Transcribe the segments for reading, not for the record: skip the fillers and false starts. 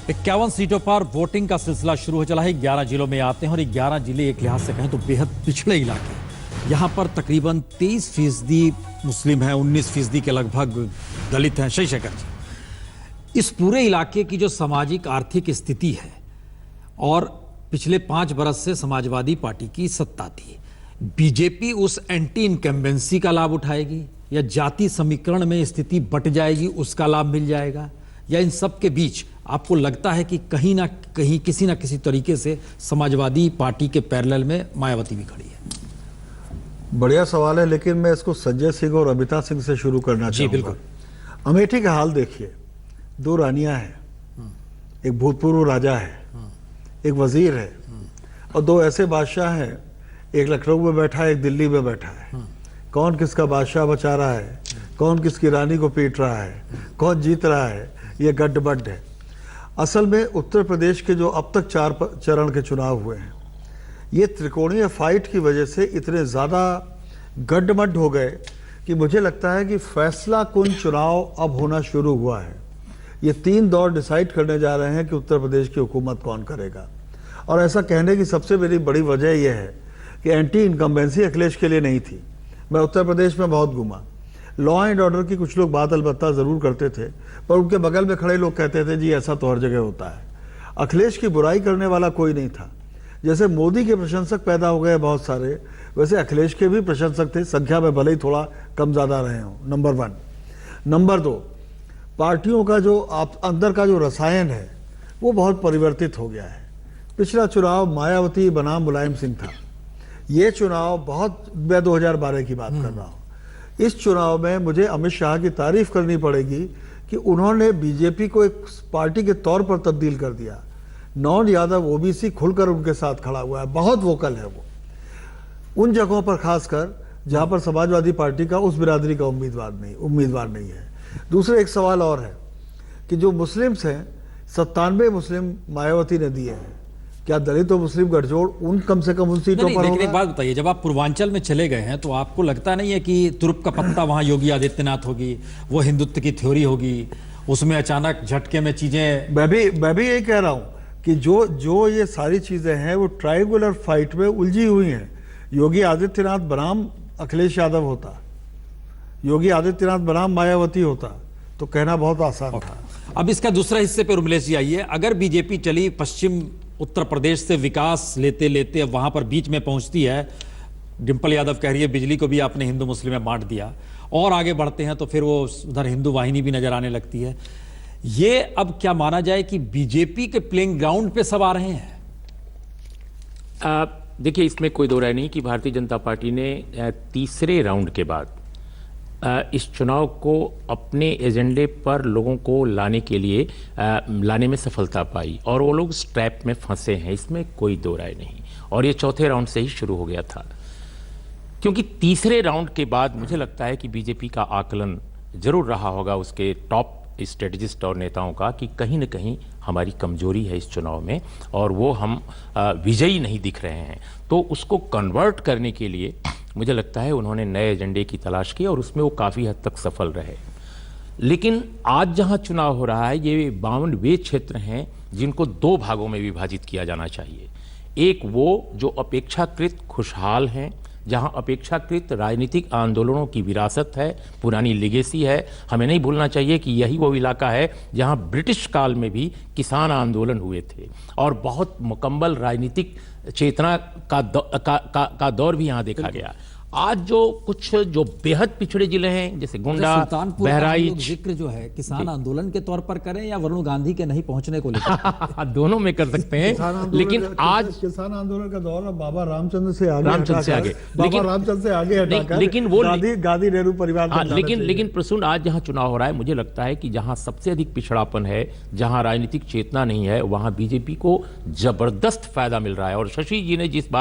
51 सीटों पर वोटिंग का सिलसिला शुरू हो चला है। 11 जिलों में आते हैं और 11 जिले एक लिहाज से कहें तो बेहद पिछड़े इलाके। यहाँ पर तकरीबन 23% मुस्लिम हैं, 19% के लगभग दलित हैं। शेखर जी, इस पूरे इलाके की जो सामाजिक आर्थिक स्थिति है और पिछले 5 बरस से समाजवादी पार्टी की सत्ता थी, बीजेपी उस एंटी इनकम्बेंसी का लाभ उठाएगी या जाति समीकरण में स्थिति बट जाएगी, उसका लाभ मिल जाएगा, या इन सब के बीच आपको लगता है कि कहीं ना कहीं किसी ना किसी तरीके से समाजवादी पार्टी के पैरेलल में मायावती भी खड़ी है? बढ़िया सवाल है, लेकिन मैं इसको संजय सिंह और अमिता सिंह से शुरू करना चाहूंगा। बिल्कुल। अमेठी का हाल देखिए, 2 रानियां हैं, एक भूतपूर्व राजा है, एक वजीर है और 2 ऐसे बादशाह हैं, एक लखनऊ में बैठा है, एक दिल्ली में बैठा है। कौन किसका बादशाह बचा रहा है, कौन किसकी रानी को पीट रहा है, कौन जीत रहा है, ये गड्ढ है। असल में उत्तर प्रदेश के जो अब तक 4 चरण के चुनाव हुए हैं, ये त्रिकोणीय फाइट की वजह से इतने ज़्यादा गड्ढ हो गए कि मुझे लगता है कि फैसला कुन चुनाव अब होना शुरू हुआ है। ये 3 दौर डिसाइड करने जा रहे हैं कि उत्तर प्रदेश की हुकूमत कौन करेगा। और ऐसा कहने की सबसे मेरी बड़ी वजह यह है कि एंटी इनकम्बेंसी अखिलेश के लिए नहीं थी। मैं उत्तर प्रदेश में बहुत घूमा, लॉ एंड ऑर्डर की कुछ लोग बात अलबत्ता ज़रूर करते थे, पर उनके बगल में खड़े लोग कहते थे जी ऐसा तो हर जगह होता है। अखिलेश की बुराई करने वाला कोई नहीं था। जैसे मोदी के प्रशंसक पैदा हो गए बहुत सारे, वैसे अखिलेश के भी प्रशंसक थे, संख्या में भले ही थोड़ा कम ज़्यादा रहे हों। नंबर 1। नंबर 2, पार्टियों का जो अंदर का जो रसायन है वो बहुत परिवर्तित हो गया है। पिछला चुनाव मायावती बनाम मुलायम सिंह था, ये चुनाव बहुत, मैं 2012 की बात कर रहा हूँ। इस चुनाव में मुझे अमित शाह की तारीफ करनी पड़ेगी कि उन्होंने बीजेपी को एक पार्टी के तौर पर तब्दील कर दिया। नॉन यादव ओबीसी खुलकर उनके साथ खड़ा हुआ है, बहुत वोकल है वो उन जगहों पर, खासकर जहां पर समाजवादी पार्टी का उस बिरादरी का उम्मीदवार नहीं है। दूसरे एक सवाल और है कि जो मुस्लिम्स हैं, 97 मुस्लिम मायावती ने दिए हैं, क्या दलित और मुस्लिम गठजोड़ उन कम से कम उन सीटों पर लेकिन एक बात बताइए, जब आप पूर्वांचल में चले गए हैं तो आपको लगता नहीं है कि तुरुप का पत्ता वहां योगी आदित्यनाथ होगी, वो हिंदुत्व की थ्योरी होगी, उसमें अचानक झटके में चीजें। मैं भी यही कह रहा हूं कि जो ये सारी चीजें हैं वो ट्रायंगुलर फाइट में उलझी हुई हैं। योगी आदित्यनाथ बनाम अखिलेश यादव होता, योगी आदित्यनाथ बनाम मायावती होता तो कहना बहुत आसान था। अब इसका दूसरा हिस्से पर उमलेश जी आइए। अगर बीजेपी चली पश्चिम उत्तर प्रदेश से विकास लेते लेते अब वहां पर बीच में पहुंचती है, डिंपल यादव कह रही है बिजली को भी आपने हिंदू मुस्लिम में बांट दिया, और आगे बढ़ते हैं तो फिर वो उधर हिंदू वाहिनी भी नजर आने लगती है। ये अब क्या माना जाए कि बीजेपी के प्लेइंग ग्राउंड पे सब आ रहे हैं? देखिए, इसमें कोई दो राय नहीं कि भारतीय जनता पार्टी ने तीसरे राउंड के बाद इस चुनाव को अपने एजेंडे पर लोगों को लाने में सफलता पाई और वो लोग इस ट्रैप में फंसे हैं, इसमें कोई दो राय नहीं। और ये चौथे राउंड से ही शुरू हो गया था, क्योंकि तीसरे राउंड के बाद मुझे लगता है कि बीजेपी का आकलन जरूर रहा होगा उसके टॉप स्ट्रेटजिस्ट और नेताओं का कि कहीं ना कहीं हमारी कमजोरी है इस चुनाव में और वो हम विजयी नहीं दिख रहे हैं। तो उसको कन्वर्ट करने के लिए मुझे लगता है उन्होंने नए एजेंडे की तलाश की और उसमें वो काफ़ी हद तक सफल रहे। लेकिन आज जहां चुनाव हो रहा है, ये 52 वे क्षेत्र हैं जिनको 2 भागों में विभाजित किया जाना चाहिए। एक वो जो अपेक्षाकृत खुशहाल हैं, जहां अपेक्षाकृत राजनीतिक आंदोलनों की विरासत है, पुरानी लिगेसी है। हमें नहीं भूलना चाहिए कि यही वो इलाका है जहां ब्रिटिश काल में भी किसान आंदोलन हुए थे और बहुत मुकम्मल राजनीतिक चेतना का दौर भी यहां देखा गया। आज जो बेहद पिछड़े जिले हैं जैसे गोंडा, बहराइच, जिक्र जो है किसान आंदोलन के तौर पर करें या वरुण गांधी के नहीं पहुंचने को लेकर? दोनों में कर सकते हैं, लेकिन आज किसान आंदोलन का दौर बाबा रामचंद्र से आगे, लेकिन वो गांधी नेहरू परिवार, लेकिन प्रसून आज जहां चुनाव हो रहा है, मुझे लगता है कि जहां सबसे अधिक पिछड़ापन है, जहां राजनीतिक चेतना नहीं है, वहां बीजेपी को जबरदस्त फायदा मिल रहा है। और शशि जी ने जिस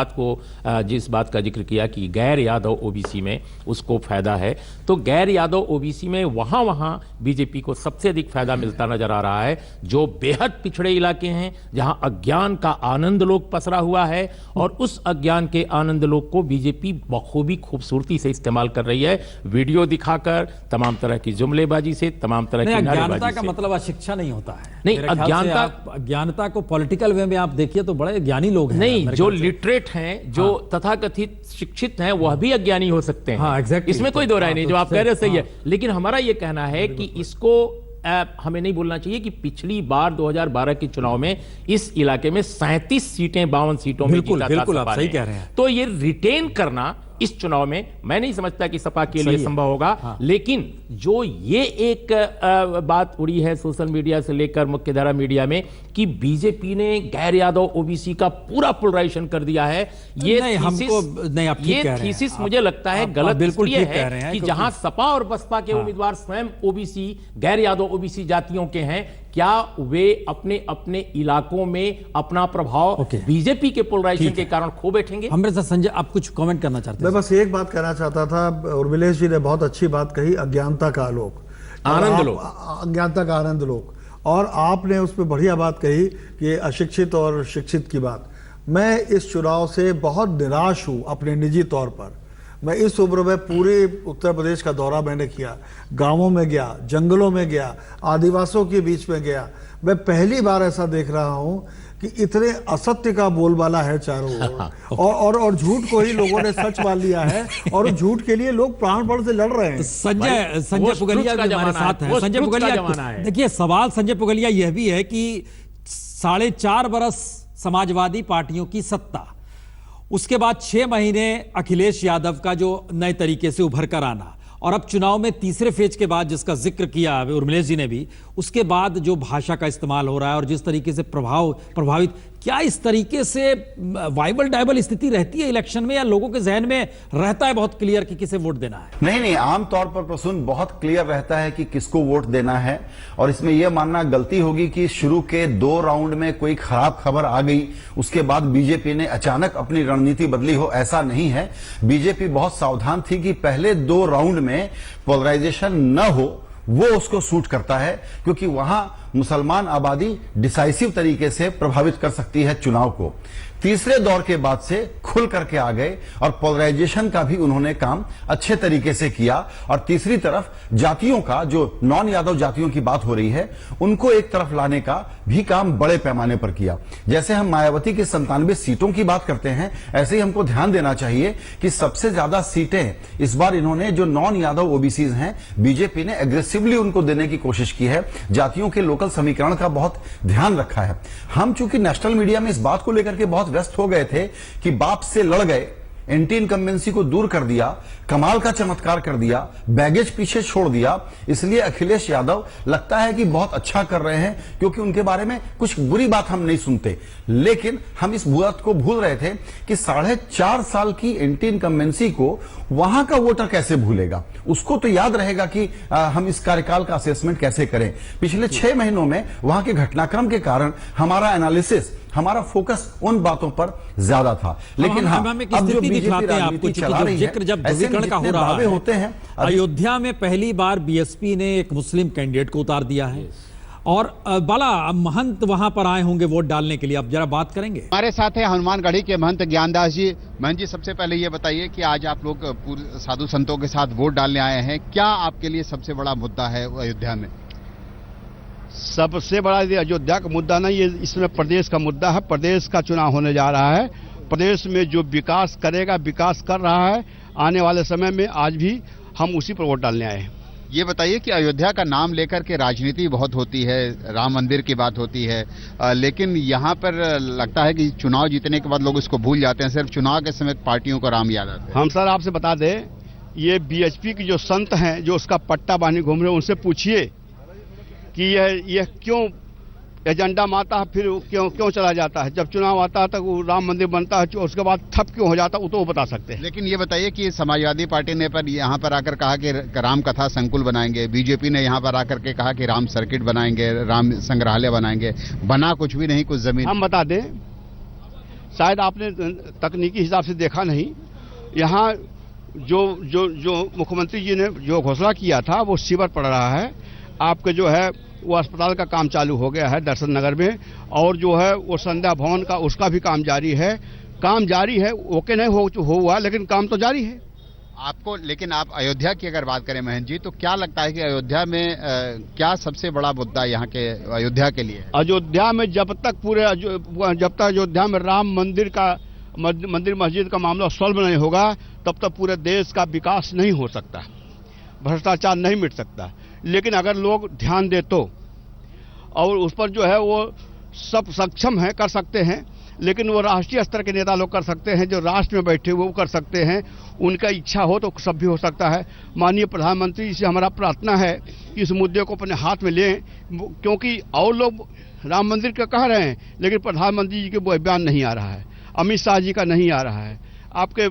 बात का जिक्र किया कि गैर यादव यादव ओबीसी में उसको फायदा है, तो गैर यादव ओबीसी में वहां बीजेपी को सबसे अधिक फायदा मिलता नजर आ रहा है, जो बेहद पिछड़े इलाके हैं, जहां अज्ञान का आनंद लोग पसरा हुआ है, और उस अज्ञान के आनंद लोग को बीजेपी बखूबी खूबसूरती से इस्तेमाल कर रही है, वीडियो दिखाकर, तमाम तरह की जुमलेबाजी से, तमाम तरह की अज्ञानता नारेबाजी का से। मतलब अशिक्षा नहीं होता है। नहीं, मेरे ख्याल से अज्ञानता- आप अज्ञानता को पॉलिटिकल वे में आप देखिए तो बड़े ज्ञानी लोग हैं नहीं, मेरे जो ख्याल से। लिटरेट हैं, जो तथाकथित शिक्षित हैं, वह भी अज्ञानी हो सकते हैं। हाँ, exactly। इसमें कोई दो राय हाँ, नहीं, तो जो आप कह रहे हो सही है। हाँ। लेकिन हमारा यह कहना है कि इसको हमें नहीं बोलना चाहिए कि पिछली बार 2012 के चुनाव में इस इलाके में 37 सीटें 52 सीटों में बिल्कुल, जीता था बिल्कुल, आप सपा सही ने। कह रहे हैं। तो ये रिटेन करना इस चुनाव में मैं नहीं समझता कि सपा के सही लिए है। संभव होगा। हाँ। लेकिन जो ये एक बात उड़ी है सोशल मीडिया से लेकर मुख्यधारा मीडिया में कि बीजेपी ने गैर यादव ओबीसी का पूरा पोलराइजेशन कर दिया है, ये नहीं, हमको नहीं, आप ठीक ये कह रहे हैं। थीसिस मुझे लगता है आप गलत बिल्कुल इसलिए ठीक कह रहे हैं, कि क्योंकि- जहां सपा और बसपा के उम्मीदवार स्वयं ओबीसी गैर यादव ओबीसी जातियों के हैं, क्या वे अपने अपने इलाकों में अपना प्रभाव ओके। बीजेपी के पोलराइजेशन ठीक के है। कारण खो बैठेंगे? हमारे साथ संजय, आप कुछ कमेंट करना चाहते मैं हैं? बस एक बात कहना चाहता था, उर्मिलेश जी ने बहुत अच्छी बात कही, अज्ञानता का आलोक, आनंद आप- लो। अज्ञानता का आनंद लोग, और आपने उस पर बढ़िया बात कही कि अशिक्षित और शिक्षित की बात। मैं इस चुनाव से बहुत निराश हूं अपने निजी तौर पर। मैं इस उम्र में पूरे उत्तर प्रदेश का दौरा मैंने किया, गांवों में गया, जंगलों में गया, आदिवासियों के बीच में गया। मैं पहली बार ऐसा देख रहा हूं कि इतने असत्य का बोलबाला है चारों ओर, और झूठ को ही लोगों ने सच मान लिया है, और झूठ के लिए लोग प्राणपण से लड़ रहे हैं। संजय पुगलिया भी हमारे साथ है। संजय पुगलिया, देखिए सवाल संजय पुगलिया यह भी है कि 4.5 बरस समाजवादी पार्टियों की सत्ता, उसके बाद 6 महीने अखिलेश यादव का जो नए तरीके से उभर कर आना, और अब चुनाव में तीसरे फेज के बाद जिसका जिक्र किया उर्मिलेश जी ने भी, उसके बाद जो भाषा का इस्तेमाल हो रहा है और जिस तरीके से प्रभावित, क्या इस तरीके से वाइबल डाइबल स्थिति रहती है इलेक्शन में, या लोगों के जहन में रहता है बहुत क्लियर कि किसे वोट देना है? नहीं, आमतौर पर प्रसून बहुत क्लियर रहता है कि किसको वोट देना है, और इसमें यह मानना गलती होगी कि शुरू के 2 राउंड में कोई खराब खबर आ गई, उसके बाद बीजेपी ने अचानक अपनी रणनीति बदली हो, ऐसा नहीं है। बीजेपी बहुत सावधान थी कि पहले 2 राउंड में पोलराइजेशन न हो, वो उसको सूट करता है, क्योंकि वहां मुसलमान आबादी डिसाइसिव तरीके से प्रभावित कर सकती है चुनाव को। तीसरे दौर के बाद से खुल करके आ गए, और पोलराइजेशन का भी उन्होंने काम अच्छे तरीके से किया। और तीसरी तरफ जातियों का, जो नॉन यादव जातियों की बात हो रही है, उनको एक तरफ लाने का भी काम बड़े पैमाने पर किया। जैसे हम मायावती की 97 सीटों की बात करते हैं, ऐसे ही हमको ध्यान देना चाहिए कि सबसे ज्यादा सीटें इस बार इन्होंने जो नॉन यादव ओबीसीज हैं, बीजेपी ने एग्रेसिवली उनको देने की कोशिश की है। जातियों के लोकल समीकरण का बहुत ध्यान रखा है। हम चूंकि नेशनल मीडिया में इस बात को लेकर के बहुत व्यस्त हो गए थे कि बाप से लड़ गए, एंटी इनकम्बेंसी को दूर कर दिया, कमाल का चमत्कार कर दिया, बैगेज पीछे छोड़ दिया, इसलिए अखिलेश यादव लगता है कि बहुत अच्छा कर रहे हैं, क्योंकि उनके बारे में कुछ बुरी बात हम नहीं सुनते। लेकिन हम इस बात को भूल रहे थे कि 4.5 साल की एंटी इनकम्बेंसी को वहां का वोटर कैसे भूलेगा। उसको तो याद रहेगा कि हम इस कार्यकाल का असेसमेंट कैसे करें। पिछले 6 महीनों में वहां के घटनाक्रम के कारण हमारा एनालिसिस, हमारा फोकस उन बातों पर ज्यादा था। लेकिन हम एक स्थिति दिखाते हैं आपको, चूंकि जिक्र जब ध्रुवीकरण का हो रहा है, होते हैं। अयोध्या में पहली बार बीएसपी ने एक मुस्लिम कैंडिडेट को उतार दिया है, और बाला महंत वहां पर आए होंगे वोट डालने के लिए, अब जरा बात करेंगे। हमारे साथ है हनुमानगढ़ी के महंत ज्ञानदास जी। महंत जी, सबसे पहले ये बताइए कि आज आप लोग पूरे साधु संतों के साथ वोट डालने आए हैं, क्या आपके लिए सबसे बड़ा मुद्दा है अयोध्या में? सबसे बड़ा ये अयोध्या का मुद्दा नहीं, ये इसमें प्रदेश का मुद्दा है। प्रदेश का चुनाव होने जा रहा है, प्रदेश में जो विकास करेगा, विकास कर रहा है, आने वाले समय में आज भी हम उसी पर वोट डालने आए हैं। ये बताइए कि अयोध्या का नाम लेकर के राजनीति बहुत होती है, राम मंदिर की बात होती है, लेकिन यहाँ पर लगता है कि चुनाव जीतने के बाद लोग इसको भूल जाते हैं, सिर्फ चुनाव के समय पार्टियों को राम याद आता है। हम सर आपसे बता दें, ये बीएचपी के जो संत हैं, जो उसका पट्टा बांधी घूम रहे हैं, उनसे पूछिए कि यह क्यों एजेंडा में आता है, फिर क्यों चला जाता है। जब चुनाव आता है तो राम मंदिर बनता है, उसके बाद ठप क्यों हो जाता है, वो तो वो बता सकते हैं। लेकिन ये बताइए कि समाजवादी पार्टी ने पर यहाँ पर आकर कहा कि राम कथा संकुल बनाएंगे, बीजेपी ने यहाँ पर आकर के कहा कि राम सर्किट बनाएंगे, राम संग्रहालय बनाएंगे, बना कुछ भी नहीं, कुछ जमीन। हम बता दें, शायद आपने तकनीकी हिसाब से देखा नहीं, यहाँ जो जो जो मुख्यमंत्री जी ने जो घोषणा किया था वो सीवर पड़ रहा है। आपके जो है वो अस्पताल का काम चालू हो गया है दर्शन नगर में, और जो है वो संध्या भवन का उसका भी काम जारी है। काम जारी है, ओके नहीं हो हुआ, लेकिन काम तो जारी है। आपको, लेकिन आप अयोध्या की अगर बात करें महेंद्र जी, तो क्या लगता है कि अयोध्या में क्या सबसे बड़ा मुद्दा यहाँ के अयोध्या के लिए है? अयोध्या में जब तक अयोध्या में राम मंदिर मस्जिद का मामला सॉल्व नहीं होगा, तब तक पूरे देश का विकास नहीं हो सकता, भ्रष्टाचार नहीं मिट सकता। लेकिन अगर लोग ध्यान दे तो, और उस पर जो है वो सब सक्षम है, कर सकते हैं, लेकिन वो राष्ट्रीय स्तर के नेता लोग कर सकते हैं, जो राष्ट्र में बैठे हुए वो कर सकते हैं। उनका इच्छा हो तो सब भी हो सकता है। माननीय प्रधानमंत्री जी से हमारा प्रार्थना है कि इस मुद्दे को अपने हाथ में लें, क्योंकि और लोग राम मंदिर का कह रहे हैं, लेकिन प्रधानमंत्री जी के वो बयान नहीं आ रहा है, अमित शाह जी का नहीं आ रहा है, आपके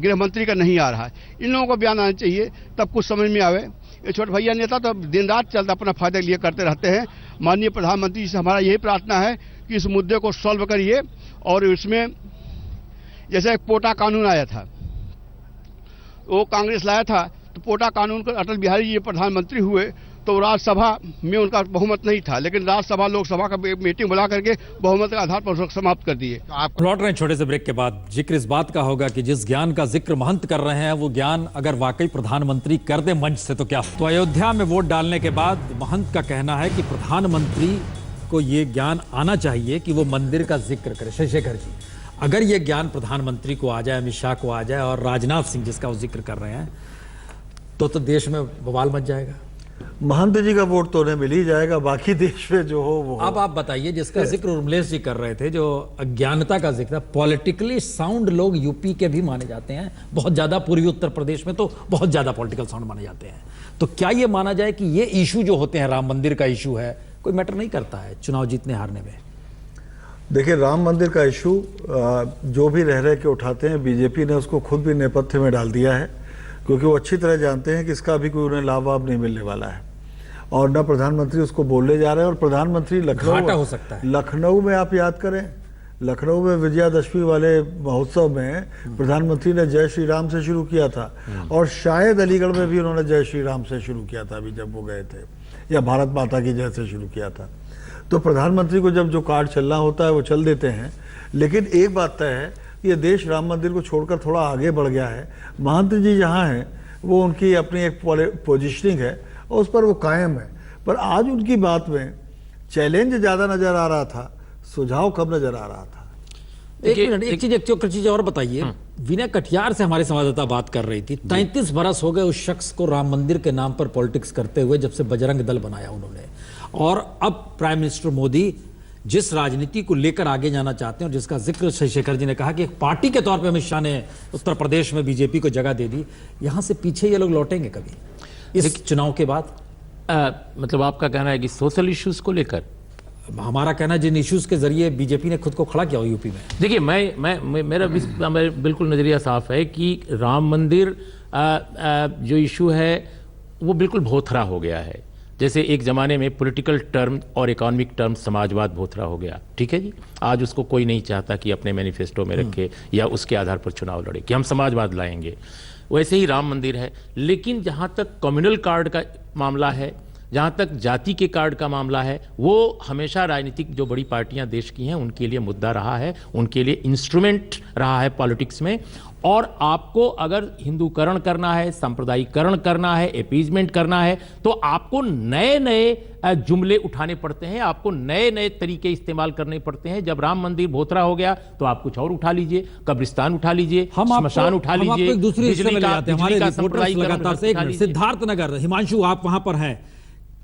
गृह मंत्री का नहीं आ रहा है। इन लोगों को बयान आना चाहिए, तब कुछ समझ में आवे। ये छोटे भैया नेता तो दिन रात चलता अपना फायदा के लिए करते रहते हैं। माननीय प्रधानमंत्री जी से हमारा यही प्रार्थना है कि इस मुद्दे को सॉल्व करिए। और इसमें जैसे एक पोटा कानून आया था, वो कांग्रेस लाया था, तो पोटा कानून को अटल बिहारी जी प्रधानमंत्री हुए तो राज्यसभा में उनका बहुमत नहीं था, लेकिन राज्यसभा लोकसभा का मीटिंग बुला करके बहुमत के आधार पर उसको समाप्त कर दिए। तो आप लौट रहे हैं छोटे से ब्रेक के बाद। जिक्र इस बात का होगा कि जिस ज्ञान का जिक्र महंत कर रहे हैं, वो ज्ञान अगर वाकई प्रधानमंत्री कर दे मंच से तो क्या। तो अयोध्या में वोट डालने के बाद महंत का कहना है कि प्रधानमंत्री को ये ज्ञान आना चाहिए कि वो मंदिर का जिक्र करे। शशिशेखर जी, अगर ये ज्ञान प्रधानमंत्री को आ जाए, अमित शाह को आ जाए और राजनाथ सिंह जिसका वो जिक्र कर रहे हैं, तो देश में बवाल मच जाएगा। महंत जी का वोट तो उन्हें मिल ही जाएगा, बाकी देश में जो हो वो। अब आप बताइए, जिसका जिक्र उर्मिलेश जी कर रहे थे, जो अज्ञानता का जिक्र, पॉलिटिकली साउंड लोग यूपी के भी माने जाते हैं बहुत ज्यादा, पूर्वी उत्तर प्रदेश में तो बहुत ज्यादा पॉलिटिकल साउंड माने जाते हैं। तो क्या ये माना जाए कि ये इशू जो होते हैं, राम मंदिर का इशू है, कोई मैटर नहीं करता है चुनाव जीतने हारने में? देखिए, राम मंदिर का इशू जो भी रह के उठाते हैं, बीजेपी ने उसको खुद भी नेपथ्य में डाल दिया है, क्योंकि वो अच्छी तरह जानते हैं कि इसका भी कोई उन्हें लाभ वाभ नहीं मिलने वाला है, और न प्रधानमंत्री उसको बोलने जा रहे हैं। और प्रधानमंत्री घाटा हो सकता है। लखनऊ में आप याद करें, लखनऊ में विजयादशमी वाले महोत्सव में प्रधानमंत्री ने जय श्री राम से शुरू किया था, और शायद अलीगढ़ में भी उन्होंने जय श्री राम से शुरू किया था अभी जब वो गए थे, या भारत माता की जय से शुरू किया था। तो प्रधानमंत्री को जब जो कार्ड चलना होता है वो चल देते हैं। लेकिन एक बात तय है, ये देश राम मंदिर को छोड़कर थोड़ा आगे बढ़ गया है। महंत जी जहाँ हैं वो उनकी अपनी एक पोजिशनिंग है और उस पर वो कायम है, पर आज उनकी बात में चैलेंज ज़्यादा नज़र आ रहा था, सुझाव कम नज़र आ रहा था। एक मिनट, एक चीज और बताइए। विनय कटियार से हमारे संवाददाता बात कर रही थी, 33 बरस हो गए उस शख्स को राम मंदिर के नाम पर पॉलिटिक्स करते हुए, जब से बजरंग दल बनाया उन्होंने। और अब प्राइम मिनिस्टर मोदी जिस राजनीति को लेकर आगे जाना चाहते हैं, और जिसका जिक्र शशिशेखर जी ने कहा कि एक पार्टी के तौर पे अमित शाह ने उत्तर प्रदेश में बीजेपी को जगह दे दी, यहां से पीछे ये लोग लौटेंगे कभी इस चुनाव के बाद? मतलब आपका कहना है कि सोशल इश्यूज को लेकर? हमारा कहना, जिन इश्यूज के जरिए बीजेपी ने खुद को खड़ा किया यूपी में। देखिए, मेरा बिल्कुल नजरिया साफ है कि राम मंदिर जो इशू है वो बिल्कुल भोथरा हो गया है। जैसे एक जमाने में पॉलिटिकल टर्म और इकोनॉमिक टर्म समाजवाद भोथरा हो गया, ठीक है जी। आज उसको कोई नहीं चाहता कि अपने मैनिफेस्टो में रखे या उसके आधार पर चुनाव लड़े कि हम समाजवाद लाएंगे। वैसे ही राम मंदिर है। लेकिन जहां तक कम्युनल कार्ड का मामला है, जहां तक जाति के कार्ड का मामला है, वो हमेशा राजनीतिक जो बड़ी पार्टियां देश की हैं उनके लिए मुद्दा रहा है, उनके लिए इंस्ट्रूमेंट रहा है पॉलिटिक्स में। और आपको अगर हिंदूकरण करना है, सांप्रदायिकरण करना है, अपीजमेंट करना है, तो आपको नए नए जुमले उठाने पड़ते हैं, आपको नए नए तरीके इस्तेमाल करने पड़ते हैं। जब राम मंदिर भोथरा हो गया तो आप कुछ और उठा लीजिए, कब्रिस्तान उठा लीजिए, श्मशान उठा लीजिए, सिद्धार्थनगर। हिमांशु, आप वहां पर हैं,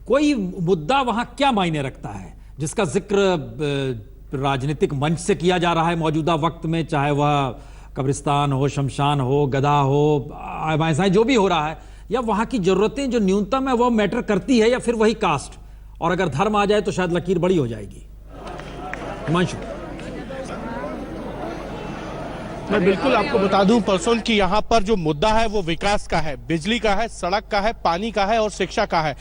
कोई मुद्दा वहां क्या मायने रखता है जिसका जिक्र राजनीतिक मंच से किया जा रहा है मौजूदा वक्त में, चाहे वह कब्रिस्तान हो, शमशान हो, गदा हो, ऐसा जो भी हो रहा है, या वहां की जरूरतें जो न्यूनतम है वो मैटर करती है, या फिर वही कास्ट? और अगर धर्म आ जाए तो शायद लकीर बड़ी हो जाएगी। हिमांशु, मैं बिल्कुल आपको बता दूं परसों कि यहाँ पर जो मुद्दा है वो विकास का है, बिजली का है, सड़क का है, पानी का है और शिक्षा का है।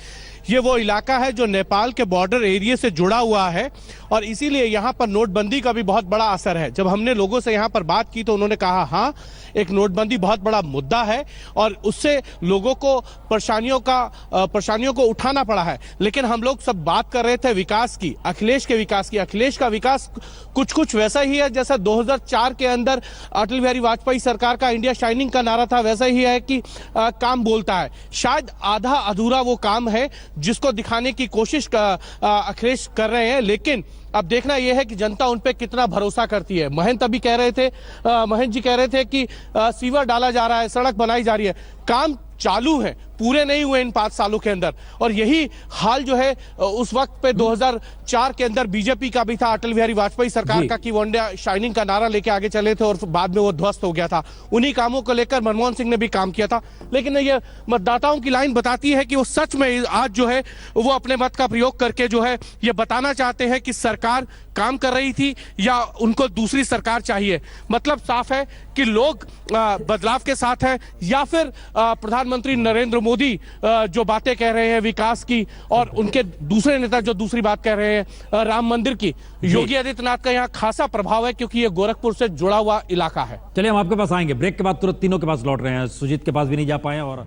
ये वो इलाका है जो नेपाल के बॉर्डर एरिया से जुड़ा हुआ है और इसीलिए यहाँ पर नोटबंदी का भी बहुत बड़ा असर है। जब हमने लोगों से यहाँ पर बात की तो उन्होंने कहा हाँ, एक नोटबंदी बहुत बड़ा मुद्दा है और उससे लोगों को परेशानियों को उठाना पड़ा है। लेकिन हम लोग सब बात कर रहे थे विकास की, अखिलेश के विकास की। अखिलेश का विकास कुछ वैसा ही है जैसा 2004 के अंदर अटल बिहारी वाजपेयी सरकार का इंडिया शाइनिंग का नारा था, वैसा ही है कि काम बोलता है। शायद आधा अधूरा वो काम है जिसको दिखाने की कोशिश अखिलेश कर रहे हैं, लेकिन अब देखना यह है कि जनता उन पे कितना भरोसा करती है। महंत अभी कह रहे थे, महंत जी कह रहे थे कि सीवर डाला जा रहा है, सड़क बनाई जा रही है, काम चालू है, पूरे नहीं हुए इन 5 सालों के अंदर। और यही हाल जो है उस वक्त पे 2004 के अंदर बीजेपी का भी था, अटल बिहारी वाजपेयी सरकार का, कि वो इंडिया शाइनिंग का नारा लेके आगे चले थे और बाद में वो ध्वस्त हो गया था। उन्हीं कामों को लेकर मनमोहन सिंह ने भी काम किया था। लेकिन ये मतदाताओं की लाइन बताती है कि वो सच में आज जो है वो अपने मत का प्रयोग करके जो है ये बताना चाहते हैं कि सरकार काम कर रही थी या उनको दूसरी सरकार चाहिए। मतलब साफ है कि लोग बदलाव के साथ हैं या फिर प्रधानमंत्री नरेंद्र मोदी जो बातें कह रहे हैं विकास की, और उनके दूसरे नेता जो दूसरी बात कह रहे हैं राम मंदिर की। योगी आदित्यनाथ का यहाँ खासा प्रभाव है क्योंकि ये गोरखपुर से जुड़ा हुआ इलाका है। चलिए हम आपके पास आएंगे, ब्रेक के बाद तुरंत तीनों के पास लौट रहे हैं, सुजीत के पास भी नहीं जा पाए और